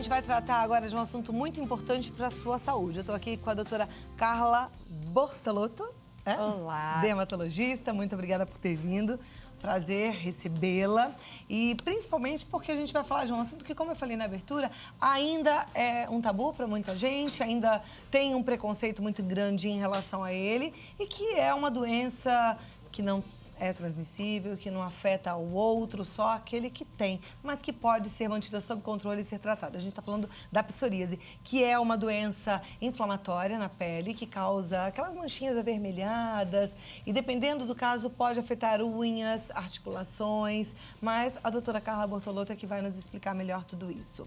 gente vai tratar agora de um assunto muito importante para a sua saúde. Eu estou aqui com a doutora Carla Bortolotto. Olá. Dermatologista, muito obrigada por ter vindo. Prazer recebê-la. E principalmente porque a gente vai falar de um assunto que, como eu falei na abertura, ainda é um tabu para muita gente, ainda tem um preconceito muito grande em relação a ele e que é uma doença que não é transmissível, que não afeta o outro, só aquele que tem, mas que pode ser mantida sob controle e ser tratada. A gente está falando da psoríase, que é uma doença inflamatória na pele, que causa aquelas manchinhas avermelhadas e, dependendo do caso, pode afetar unhas, articulações, mas a doutora Carla Bortolotto é que vai nos explicar melhor tudo isso.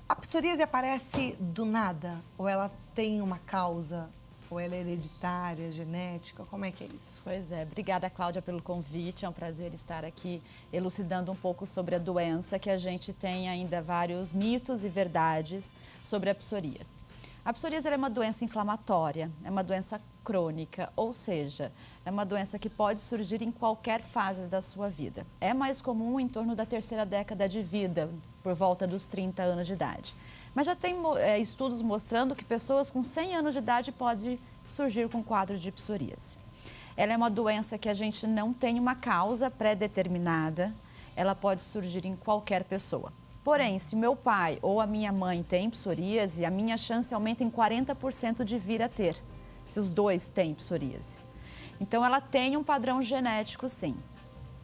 A psoríase aparece do nada? Ou ela tem uma causa? Ou ela é hereditária, genética? Como é que é isso? Pois é, obrigada, Cláudia, pelo convite. É um prazer estar aqui elucidando um pouco sobre a doença, que a gente tem ainda vários mitos e verdades sobre a psoríase. A psoríase é uma doença inflamatória, é uma doença crônica, ou seja, é uma doença que pode surgir em qualquer fase da sua vida. É mais comum em torno da terceira década de vida, por volta dos 30 anos de idade. Mas já tem estudos mostrando que pessoas com 100 anos de idade podem surgir com quadro de psoríase. Ela é uma doença que a gente não tem uma causa pré-determinada, ela pode surgir em qualquer pessoa. Porém, se meu pai ou a minha mãe tem psoríase, a minha chance aumenta em 40% de vir a ter, se os dois têm psoríase. Então, ela tem um padrão genético, sim.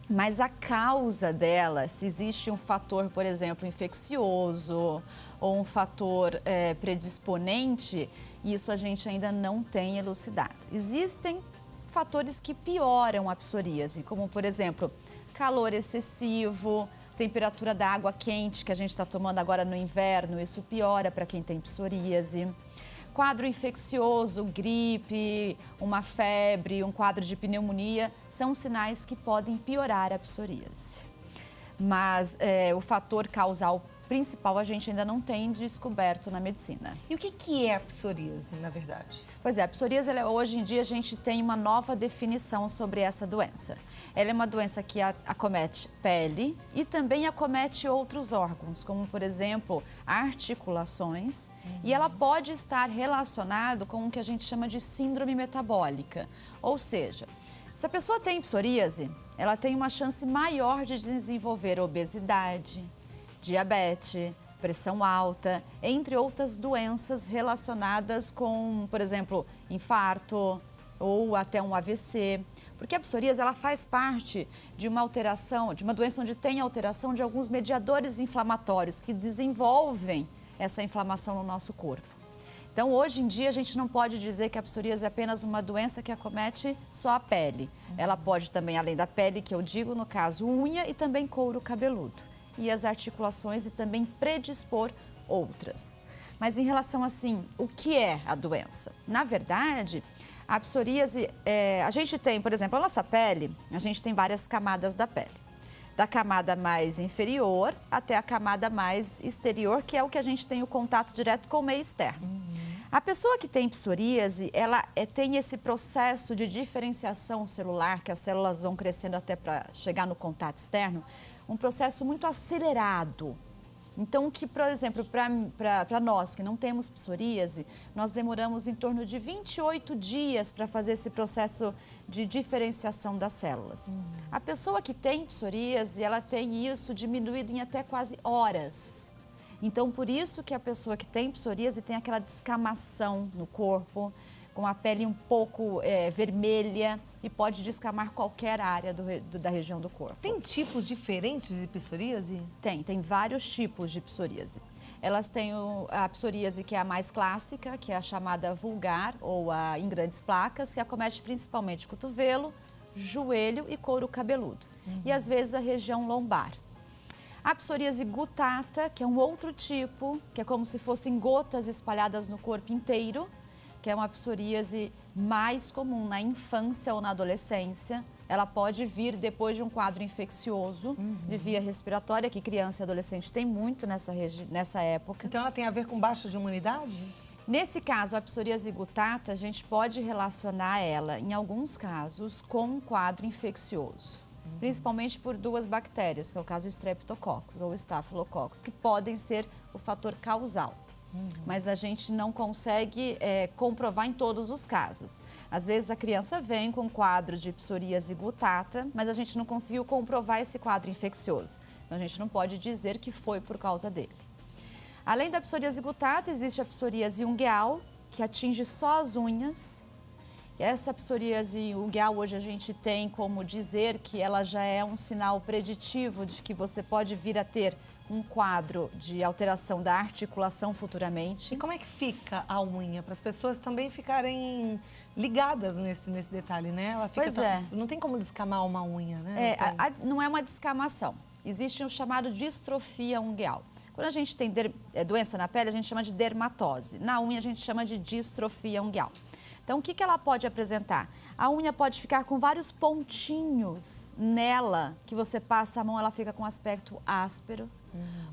Mas a causa dela, se existe um fator, por exemplo, infeccioso ou um fator predisponente, isso a gente ainda não tem elucidado. Existem fatores que pioram a psoríase, como, por exemplo, calor excessivo, temperatura da água quente que a gente está tomando agora no inverno, isso piora para quem tem psoríase. Quadro infeccioso, gripe, uma febre, um quadro de pneumonia, são sinais que podem piorar a psoríase. Mas o fator causal principal a gente ainda não tem descoberto na medicina. E o que é a psoríase, na verdade? Pois é, a psoríase, hoje em dia a gente tem uma nova definição sobre essa doença. Ela é uma doença que acomete pele e também acomete outros órgãos, como, por exemplo, articulações. E ela pode estar relacionada com o que a gente chama de síndrome metabólica. Ou seja, se a pessoa tem psoríase, ela tem uma chance maior de desenvolver obesidade, diabetes, pressão alta, entre outras doenças relacionadas com, por exemplo, infarto ou até um AVC. Porque a psoríase, ela faz parte de uma alteração, de uma doença onde tem alteração de alguns mediadores inflamatórios que desenvolvem essa inflamação no nosso corpo. Então, hoje em dia, a gente não pode dizer que a psoríase é apenas uma doença que acomete só a pele. Ela pode também, além da pele, que eu digo, no caso, unha e também couro cabeludo. E as articulações e também predispor outras. Mas em relação, assim, o que é a doença? Na verdade, a psoríase, a gente tem, por exemplo, a nossa pele, a gente tem várias camadas da pele. Da camada mais inferior até a camada mais exterior, que é o que a gente tem o contato direto com o meio externo. A pessoa que tem psoríase, ela tem esse processo de diferenciação celular, que as células vão crescendo até para chegar no contato externo, um processo muito acelerado. Então, que, por exemplo, para nós que não temos psoríase, nós demoramos em torno de 28 dias para fazer esse processo de diferenciação das células. A pessoa que tem psoríase, ela tem isso diminuído em até quase horas. Então, por isso que a pessoa que tem psoríase tem aquela descamação no corpo, com a pele um pouco vermelha e pode descamar qualquer área da região do corpo. Tem tipos diferentes de psoríase? Tem vários tipos de psoríase. Elas têm a psoríase que é a mais clássica, que é a chamada vulgar ou a em grandes placas, que acomete principalmente cotovelo, joelho e couro cabeludo. E às vezes a região lombar. A psoríase gutata, que é um outro tipo, que é como se fossem gotas espalhadas no corpo inteiro, que é uma psoríase mais comum na infância ou na adolescência. Ela pode vir depois de um quadro infeccioso de via respiratória, que criança e adolescente tem muito nessa época. Então ela tem a ver com baixa de imunidade? Nesse caso, a psoríase gutata, a gente pode relacionar ela, em alguns casos, com um quadro infeccioso. principalmente por duas bactérias, que é o caso Streptococcus ou Staphylococcus, que podem ser o fator causal. Mas a gente não consegue comprovar em todos os casos. Às vezes a criança vem com um quadro de psoríase gutata, mas a gente não conseguiu comprovar esse quadro infeccioso. Então a gente não pode dizer que foi por causa dele. Além da psoríase gutata, existe a psoríase ungueal, que atinge só as unhas. Essa psoríase ungueal hoje a gente tem como dizer que ela já é um sinal preditivo de que você pode vir a ter um quadro de alteração da articulação futuramente. E como é que fica a unha? Para as pessoas também ficarem ligadas nesse detalhe, né? Ela fica não tem como descamar uma unha, né? Não é uma descamação. Existe o chamado distrofia ungueal. Quando a gente tem doença na pele, a gente chama de dermatose. Na unha, a gente chama de distrofia ungueal. Então, o que ela pode apresentar? A unha pode ficar com vários pontinhos nela, que você passa a mão, ela fica com aspecto áspero.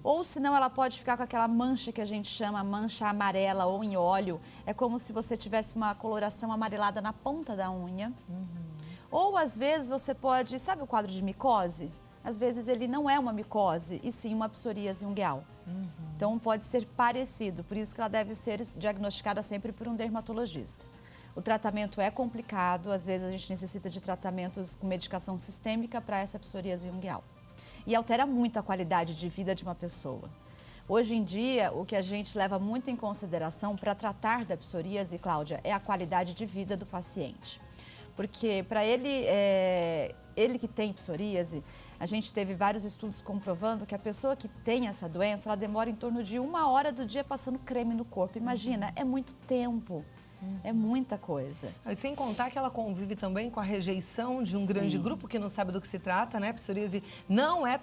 Ou senão ela pode ficar com aquela mancha que a gente chama mancha amarela ou em óleo. É como se você tivesse uma coloração amarelada na ponta da unha. Ou às vezes você pode, sabe o quadro de micose? Às vezes ele não é uma micose, e sim uma psoríase ungueal. Então pode ser parecido, por isso que ela deve ser diagnosticada sempre por um dermatologista. O tratamento é complicado, às vezes a gente necessita de tratamentos com medicação sistêmica para essa psoríase ungueal. E altera muito a qualidade de vida de uma pessoa. Hoje em dia, o que a gente leva muito em consideração para tratar da psoríase, Cláudia, é a qualidade de vida do paciente. Porque para ele que tem psoríase, a gente teve vários estudos comprovando que a pessoa que tem essa doença, ela demora em torno de 1 hora do dia passando creme no corpo. Imagina, é muito tempo. É muita coisa. E sem contar que ela convive também com a rejeição de um grande grupo que não sabe do que se trata, né? A psoríase não é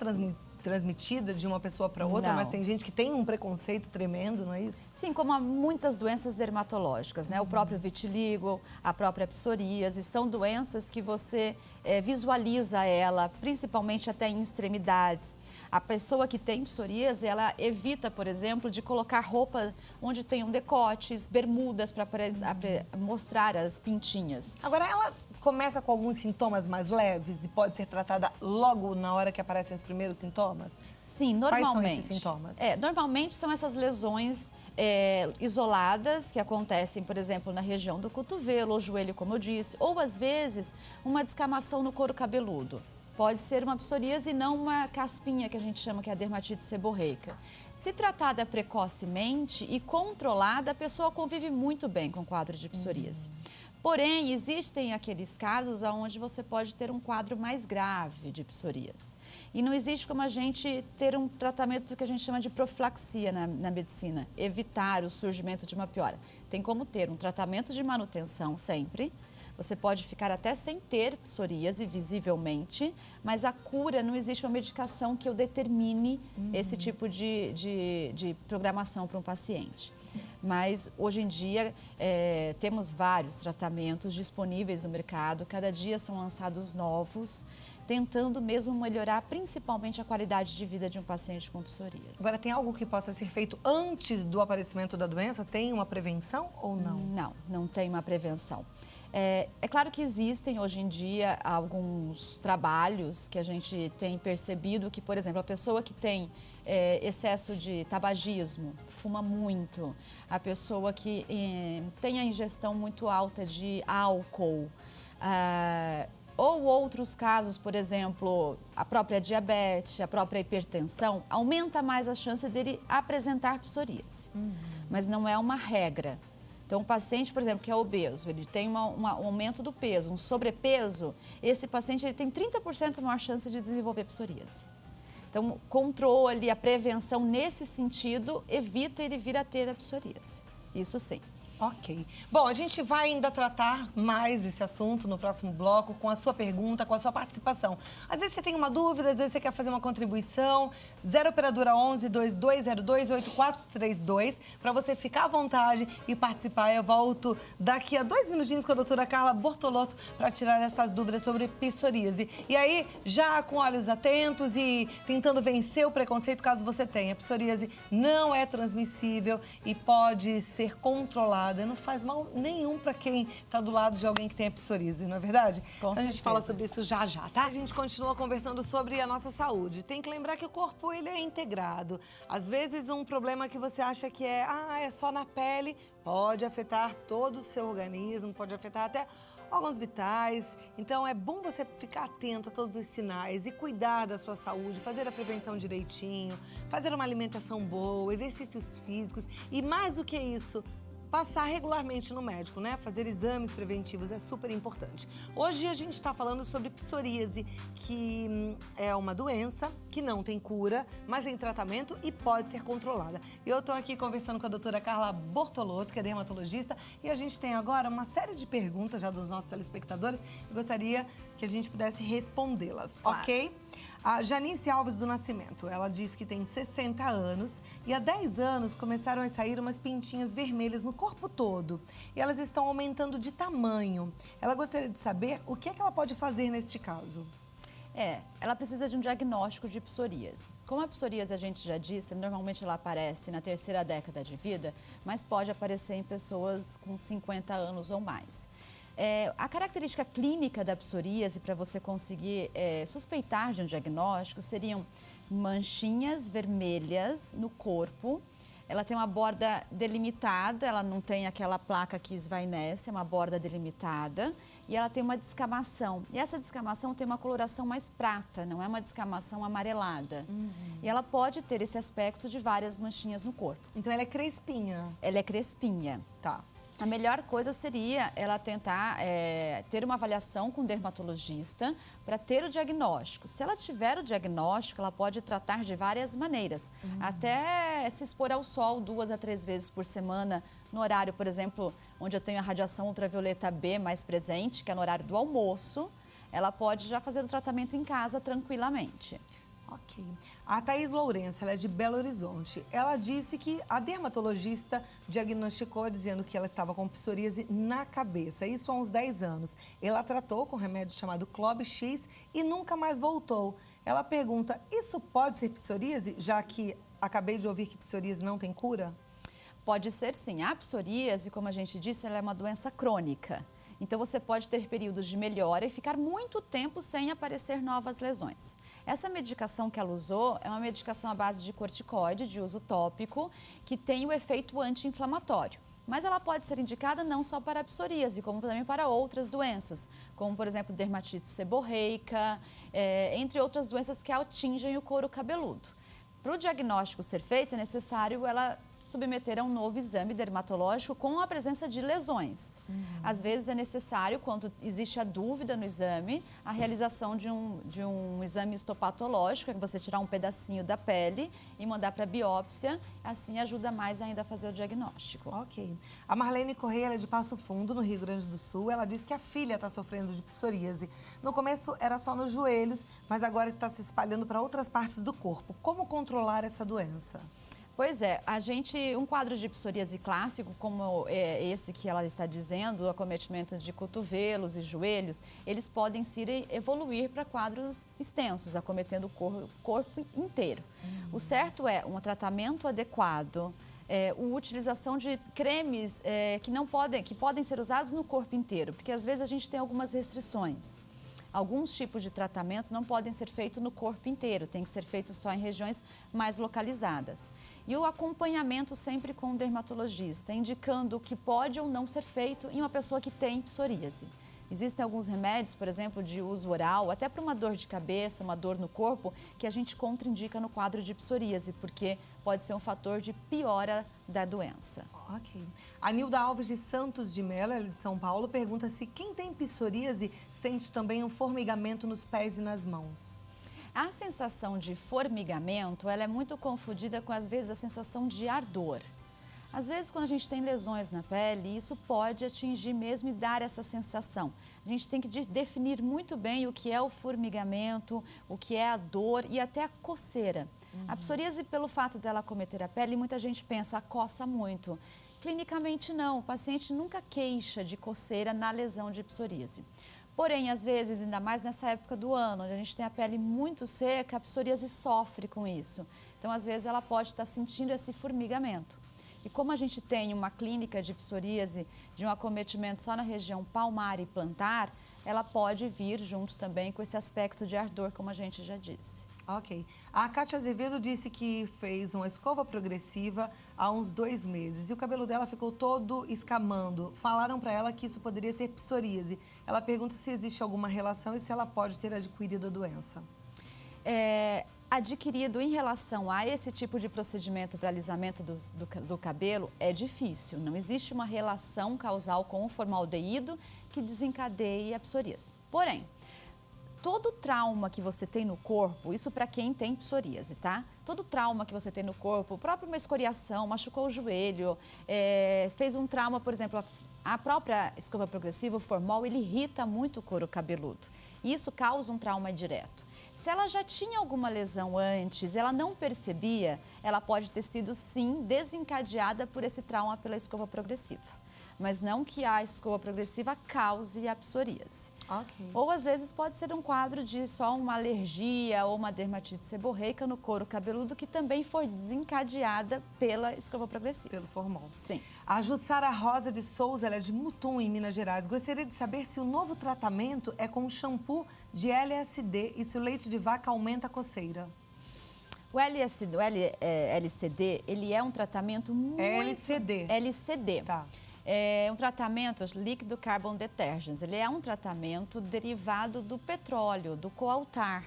transmitida de uma pessoa para outra, mas tem gente que tem um preconceito tremendo, não é isso? Sim, como há muitas doenças dermatológicas, né? O próprio vitiligo, a própria psoríase, são doenças que você visualiza ela, principalmente até em extremidades. A pessoa que tem psoríase, ela evita, por exemplo, de colocar roupa onde tenham decotes, bermudas para mostrar as pintinhas. Agora, ela começa com alguns sintomas mais leves e pode ser tratada logo na hora que aparecem os primeiros sintomas? Sim, normalmente. Quais são esses sintomas? Normalmente são essas lesões isoladas que acontecem, por exemplo, na região do cotovelo ou joelho, como eu disse, ou às vezes uma descamação no couro cabeludo. Pode ser uma psoríase e não uma caspinha, que a gente chama que é a dermatite seborreica. Se tratada precocemente e controlada, a pessoa convive muito bem com o quadro de psoríase. Porém, existem aqueles casos onde você pode ter um quadro mais grave de psoríase. E não existe como a gente ter um tratamento que a gente chama de profilaxia na medicina, evitar o surgimento de uma piora. Tem como ter um tratamento de manutenção sempre. Você pode ficar até sem ter psoríase visivelmente, mas a cura, não existe uma medicação que eu determine esse tipo de programação para um paciente. Mas hoje em dia temos vários tratamentos disponíveis no mercado, cada dia são lançados novos, tentando mesmo melhorar principalmente a qualidade de vida de um paciente com psoríase. Agora, tem algo que possa ser feito antes do aparecimento da doença? Tem uma prevenção ou não? Não tem uma prevenção. É claro que existem hoje em dia alguns trabalhos que a gente tem percebido que, por exemplo, a pessoa que tem excesso de tabagismo, fuma muito, a pessoa que tem a ingestão muito alta de álcool, ou outros casos, por exemplo, a própria diabetes, a própria hipertensão, aumenta mais a chance dele apresentar psoríase. Mas não é uma regra. Então, o paciente, por exemplo, que é obeso, ele tem um aumento do peso, um sobrepeso, esse paciente ele tem 30% maior chance de desenvolver psoríase. Então, o controle, a prevenção nesse sentido, evita ele vir a ter a psoríase. Isso sim. Ok. Bom, a gente vai ainda tratar mais esse assunto no próximo bloco, com a sua pergunta, com a sua participação. Às vezes você tem uma dúvida, às vezes você quer fazer uma contribuição. 0 operadora 11 2202 8432, para você ficar à vontade e participar. Eu volto daqui a 2 minutinhos com a doutora Carla Bortolotto para tirar essas dúvidas sobre psoríase. E aí, já com olhos atentos e tentando vencer o preconceito caso você tenha. A psoríase não é transmissível e pode ser controlada controlada não faz mal nenhum para quem está do lado de alguém que tem a psoríase, não é verdade? Com então, a gente certeza. fala sobre isso já, tá? A gente continua conversando sobre a nossa saúde. Tem que lembrar que o corpo, ele é integrado. Às vezes, um problema que você acha que é só na pele, pode afetar todo o seu organismo, pode afetar até órgãos vitais. Então é bom você ficar atento a todos os sinais e cuidar da sua saúde, fazer a prevenção direitinho, fazer uma alimentação boa, exercícios físicos e mais do que isso, passar regularmente no médico, né? Fazer exames preventivos é super importante. Hoje a gente está falando sobre psoríase, que é uma doença que não tem cura, mas tem tratamento e pode ser controlada. E eu estou aqui conversando com a doutora Carla Bortolotto, que é dermatologista, e a gente tem agora uma série de perguntas já dos nossos telespectadores e gostaria que a gente pudesse respondê-las, claro. Ok? A Janice Alves do Nascimento, ela diz que tem 60 anos e há 10 anos começaram a sair umas pintinhas vermelhas no corpo todo. E elas estão aumentando de tamanho. Ela gostaria de saber o que é que ela pode fazer neste caso. Ela precisa de um diagnóstico de psoríase. Como a psoríase, a gente já disse, normalmente ela aparece na terceira década de vida, mas pode aparecer em pessoas com 50 anos ou mais. A característica clínica da psoríase, para você conseguir suspeitar de um diagnóstico, seriam manchinhas vermelhas no corpo. Ela tem uma borda delimitada, ela não tem aquela placa que esvainece, é uma borda delimitada. E ela tem uma descamação. E essa descamação tem uma coloração mais prata, não é uma descamação amarelada. E ela pode ter esse aspecto de várias manchinhas no corpo. Então ela é crespinha. Ela é crespinha. Tá. A melhor coisa seria ela tentar ter uma avaliação com o dermatologista para ter o diagnóstico. Se ela tiver o diagnóstico, ela pode tratar de várias maneiras. Até se expor ao sol 2 a 3 vezes por semana, no horário, por exemplo, onde eu tenho a radiação ultravioleta B mais presente, que é no horário do almoço, ela pode já fazer o tratamento em casa tranquilamente. Ok. A Thaís Lourenço, ela é de Belo Horizonte. Ela disse que a dermatologista diagnosticou dizendo que ela estava com psoríase na cabeça. Isso há uns 10 anos. Ela tratou com um remédio chamado Clob X e nunca mais voltou. Ela pergunta, isso pode ser psoríase, já que acabei de ouvir que psoríase não tem cura? Pode ser sim. A psoríase, como a gente disse, ela é uma doença crônica. Então você pode ter períodos de melhora e ficar muito tempo sem aparecer novas lesões. Essa medicação que ela usou é uma medicação à base de corticoide, de uso tópico, que tem o efeito anti-inflamatório. Mas ela pode ser indicada não só para a psoríase, como também para outras doenças, como por exemplo dermatite seborreica, entre outras doenças que atingem o couro cabeludo. Para o diagnóstico ser feito, é necessário ela submeter a um novo exame dermatológico com a presença de lesões. Às vezes é necessário, quando existe a dúvida no exame, a realização de um exame histopatológico, é você tirar um pedacinho da pele e mandar para biópsia, assim ajuda mais ainda a fazer o diagnóstico. Ok. A Marlene Correia, ela é de Passo Fundo, no Rio Grande do Sul. Ela diz que a filha está sofrendo de psoríase. No começo era só nos joelhos, mas agora está se espalhando para outras partes do corpo. Como controlar essa doença? Pois é, um quadro de psoríase clássico, como esse que ela está dizendo, o acometimento de cotovelos e joelhos, eles podem evoluir para quadros extensos, acometendo o corpo inteiro. O certo é um tratamento adequado, a utilização de cremes que podem ser usados no corpo inteiro, porque às vezes a gente tem algumas restrições. Alguns tipos de tratamento não podem ser feitos no corpo inteiro, tem que ser feito só em regiões mais localizadas. E o acompanhamento sempre com o dermatologista, indicando o que pode ou não ser feito em uma pessoa que tem psoríase. Existem alguns remédios, por exemplo, de uso oral, até para uma dor de cabeça, uma dor no corpo, que a gente contraindica no quadro de psoríase, porque pode ser um fator de piora da doença. Ok. A Nilda Alves de Santos de Mello, ela é de São Paulo, pergunta se quem tem psoríase sente também um formigamento nos pés e nas mãos. A sensação de formigamento, ela é muito confundida com, às vezes, a sensação de ardor. Às vezes, quando a gente tem lesões na pele, isso pode atingir mesmo e dar essa sensação. A gente tem que definir muito bem o que é o formigamento, o que é a dor e até a coceira. A psoríase, pelo fato dela acometer a pele, muita gente pensa, coça muito. Clinicamente, não. O paciente nunca queixa de coceira na lesão de psoríase. Porém, às vezes, ainda mais nessa época do ano, onde a gente tem a pele muito seca, a psoríase sofre com isso. Então, às vezes, ela pode estar sentindo esse formigamento. E como a gente tem uma clínica de psoríase de um acometimento só na região palmar e plantar, ela pode vir junto também com esse aspecto de ardor, como a gente já disse. Ok. A Kátia Azevedo disse que fez uma escova progressiva há uns 2 meses e o cabelo dela ficou todo escamando. Falaram para ela que isso poderia ser psoríase. Ela pergunta se existe alguma relação e se ela pode ter adquirido a doença. Adquirido em relação a esse tipo de procedimento para alisamento do cabelo é difícil. Não existe uma relação causal com o formaldeído que desencadeie a psoríase. Porém, todo trauma que você tem no corpo, isso para quem tem psoríase, tá? Todo trauma que você tem no corpo, próprio uma escoriação, machucou o joelho, fez um trauma, por exemplo, a própria escova progressiva, o formol, ele irrita muito o couro cabeludo. E isso causa um trauma direto. Se ela já tinha alguma lesão antes, ela não percebia, ela pode ter sido, sim, desencadeada por esse trauma pela escova progressiva. Mas não que a escova progressiva cause a psoríase. Ok. Ou às vezes pode ser um quadro de só uma alergia ou uma dermatite seborreica no couro cabeludo que também foi desencadeada pela escova progressiva. Pelo formol. Sim. A Jussara Rosa de Souza, ela é de Mutum, em Minas Gerais. Gostaria de saber se o novo tratamento é com shampoo de LSD e se o leite de vaca aumenta a coceira. O LCD, ele é um tratamento muito... LCD. LCD. Tá. É um tratamento líquido carbon detergents. Ele é um tratamento derivado do petróleo, do coaltar.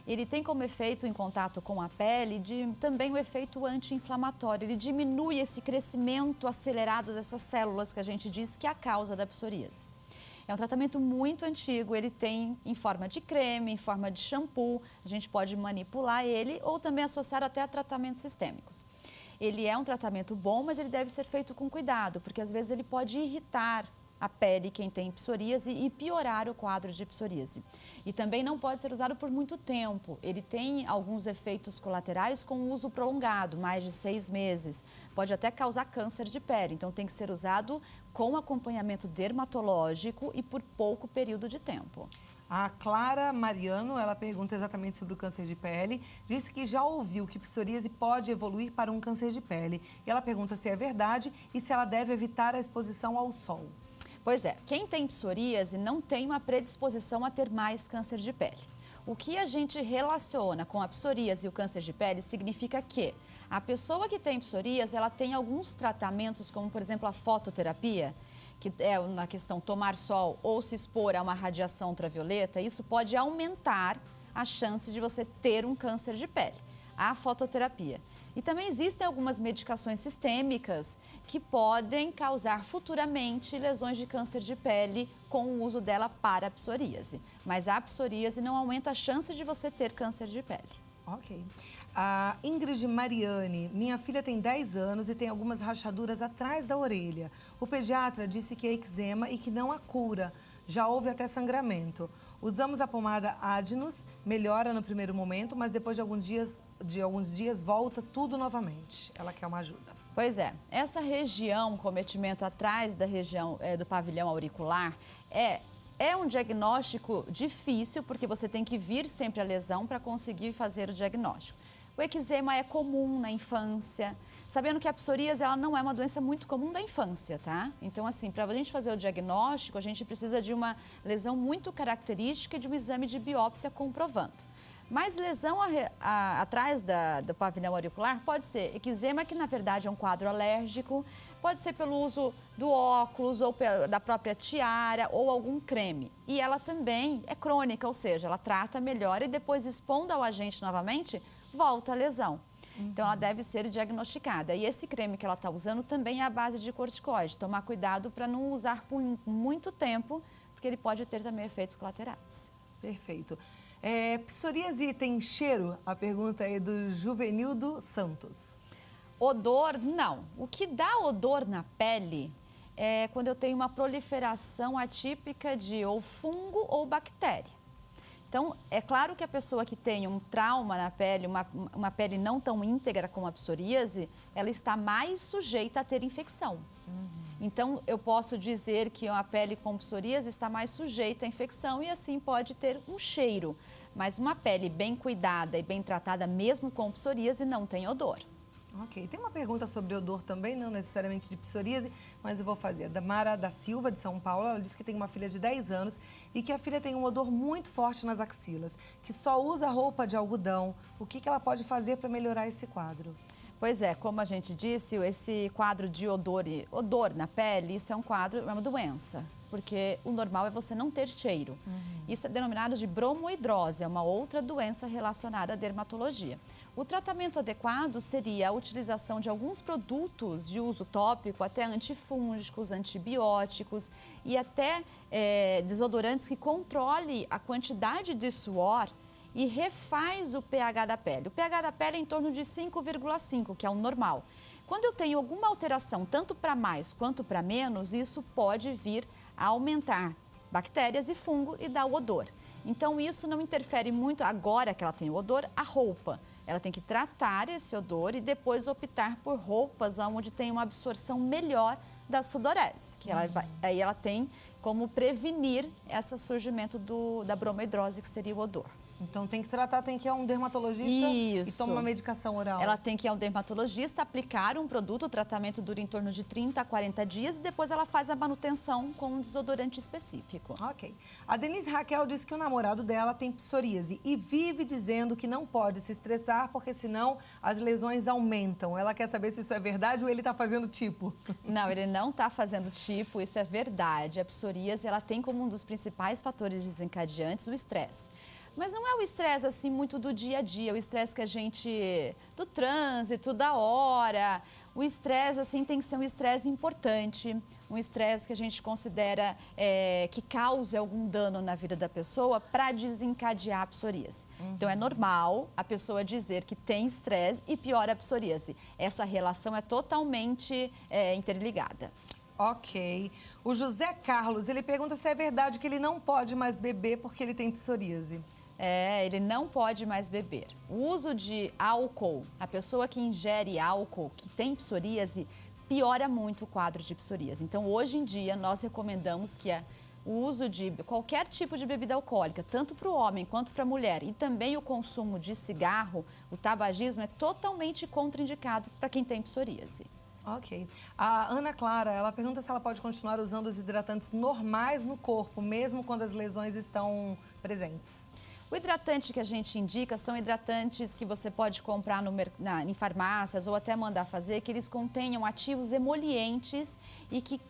Ele tem como efeito, em contato com a pele, também o efeito anti-inflamatório. Ele diminui esse crescimento acelerado dessas células que a gente diz que é a causa da psoríase. É um tratamento muito antigo, ele tem em forma de creme, em forma de shampoo, a gente pode manipular ele ou também associar até a tratamentos sistêmicos. Ele é um tratamento bom, mas ele deve ser feito com cuidado, porque às vezes ele pode irritar a pele, quem tem psoríase, e piorar o quadro de psoríase. E também não pode ser usado por muito tempo. Ele tem alguns efeitos colaterais com uso prolongado, mais de 6 meses. Pode até causar câncer de pele, então tem que ser usado com acompanhamento dermatológico e por pouco período de tempo. A Clara Mariano, ela pergunta exatamente sobre o câncer de pele. Disse que já ouviu que psoríase pode evoluir para um câncer de pele. E ela pergunta se é verdade e se ela deve evitar a exposição ao sol. Pois é, quem tem psoríase não tem uma predisposição a ter mais câncer de pele. O que a gente relaciona com a psoríase e o câncer de pele significa que a pessoa que tem psoríase, ela tem alguns tratamentos, como por exemplo a fototerapia, que é na questão tomar sol ou se expor a uma radiação ultravioleta, isso pode aumentar a chance de você ter um câncer de pele, a fototerapia. E também existem algumas medicações sistêmicas que podem causar futuramente lesões de câncer de pele com o uso dela para a psoríase. Mas a psoríase não aumenta a chance de você ter câncer de pele. Ok. A Ingrid Mariane, minha filha tem 10 anos e tem algumas rachaduras atrás da orelha. O pediatra disse que é eczema e que não há cura. Já houve até sangramento. Usamos a pomada Adnus, melhora no primeiro momento, mas depois de alguns dias volta tudo novamente. Ela quer uma ajuda. Pois é, essa região, cometimento atrás da região do pavilhão auricular, é um diagnóstico difícil, porque você tem que vir sempre a lesão para conseguir fazer o diagnóstico. O eczema é comum na infância, sabendo que a psoríase ela não é uma doença muito comum da infância, tá? Então, assim, para a gente fazer o diagnóstico, a gente precisa de uma lesão muito característica e de um exame de biópsia comprovando. Mas lesão atrás do pavilhão auricular pode ser eczema, que na verdade é um quadro alérgico, pode ser pelo uso do óculos ou da própria tiara ou algum creme. E ela também é crônica, ou seja, ela trata, melhora e depois expondo ao agente novamente, volta a lesão. Então, ela deve ser diagnosticada. E esse creme que ela está usando também é à base de corticoide. Tomar cuidado para não usar por muito tempo, porque ele pode ter também efeitos colaterais. Perfeito. Psoríase tem cheiro? A pergunta é do Juvenildo Santos. Odor, não. O que dá odor na pele é quando eu tenho uma proliferação atípica de ou fungo ou bactéria. Então, é claro que a pessoa que tem um trauma na pele, uma pele não tão íntegra como a psoríase, ela está mais sujeita a ter infecção. Então, eu posso dizer que uma pele com psoríase está mais sujeita à infecção e assim pode ter um cheiro. Mas uma pele bem cuidada e bem tratada, mesmo com psoríase, não tem odor. Ok, tem uma pergunta sobre odor também, não necessariamente de psoríase, mas eu vou fazer. Da Mara da Silva, de São Paulo, ela disse que tem uma filha de 10 anos e que a filha tem um odor muito forte nas axilas, que só usa roupa de algodão. O que ela pode fazer para melhorar esse quadro? Pois é, como a gente disse, esse quadro de odor na pele, isso é uma doença, porque o normal é você não ter cheiro. Isso é denominado de bromohidrose, é uma outra doença relacionada à dermatologia. O tratamento adequado seria a utilização de alguns produtos de uso tópico, até antifúngicos, antibióticos e até desodorantes que controlem a quantidade de suor e refaz o pH da pele. O pH da pele é em torno de 5,5, que é o normal. Quando eu tenho alguma alteração, tanto para mais quanto para menos, isso pode vir a aumentar bactérias e fungo e dar o odor. Então, isso não interfere muito, agora que ela tem o odor, a roupa. Ela tem que tratar esse odor e depois optar por roupas onde tem uma absorção melhor da sudorese, que aí ela tem como prevenir esse surgimento da bromohidrose, que seria o odor. Então tem que tratar, tem que ir a um dermatologista e tomar uma medicação oral. Ela tem que ir ao dermatologista, aplicar um produto, o tratamento dura em torno de 30 a 40 dias e depois ela faz a manutenção com um desodorante específico. Ok. A Denise Raquel disse que o namorado dela tem psoríase e vive dizendo que não pode se estressar porque senão as lesões aumentam. Ela quer saber se isso é verdade ou ele está fazendo tipo. Não, ele não está fazendo tipo, isso é verdade. A psoríase, ela tem como um dos principais fatores desencadeantes o estresse. Mas não é o estresse, assim, muito do dia a dia, o estresse que a gente... do trânsito, da hora. O estresse, assim, tem que ser um estresse importante, um estresse que a gente considera que cause algum dano na vida da pessoa para desencadear a psoríase. Então, é normal a pessoa dizer que tem estresse e piora a psoríase. Essa relação é totalmente interligada. Ok. O José Carlos, ele pergunta se é verdade que ele não pode mais beber porque ele tem psoríase. Ele não pode mais beber. O uso de álcool, a pessoa que ingere álcool, que tem psoríase, piora muito o quadro de psoríase. Então, hoje em dia, nós recomendamos que o uso de qualquer tipo de bebida alcoólica, tanto para o homem quanto para a mulher, e também o consumo de cigarro, o tabagismo, é totalmente contraindicado para quem tem psoríase. Ok. A Ana Clara, ela pergunta se ela pode continuar usando os hidratantes normais no corpo, mesmo quando as lesões estão presentes. O hidratante que a gente indica são hidratantes que você pode comprar em farmácias ou até mandar fazer, que eles contenham ativos emolientes e que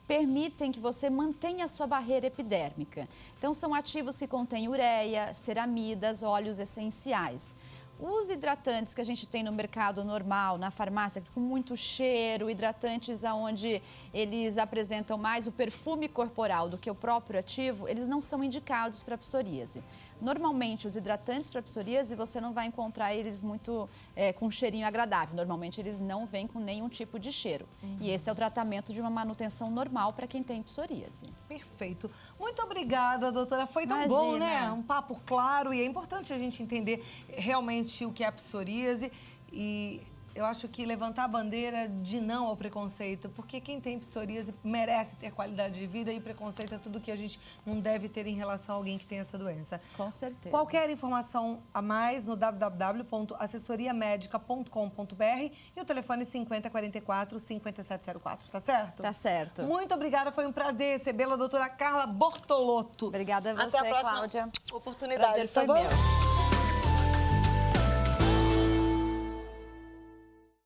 permitem que você mantenha a sua barreira epidérmica. Então, são ativos que contêm ureia, ceramidas, óleos essenciais. Os hidratantes que a gente tem no mercado normal, na farmácia, com muito cheiro, hidratantes onde eles apresentam mais o perfume corporal do que o próprio ativo, eles não são indicados para psoríase. Normalmente, os hidratantes para psoríase, você não vai encontrar eles muito com um cheirinho agradável. Normalmente, eles não vêm com nenhum tipo de cheiro. E esse é o tratamento de uma manutenção normal para quem tem psoríase. Perfeito. Muito obrigada, doutora. Foi tão bom, né? Um papo claro e é importante a gente entender realmente o que é a psoríase e eu acho que levantar a bandeira de não ao preconceito, porque quem tem psoríase merece ter qualidade de vida e preconceito é tudo que a gente não deve ter em relação a alguém que tem essa doença. Com certeza. Qualquer informação a mais no www.assessoriamedica.com.br e o telefone 5044-5704, tá certo? Tá certo. Muito obrigada, foi um prazer recebê-la, doutora Carla Bortolotto. Obrigada a você, Até a próxima Cláudia. oportunidade, Prazer foi tá bom? meu.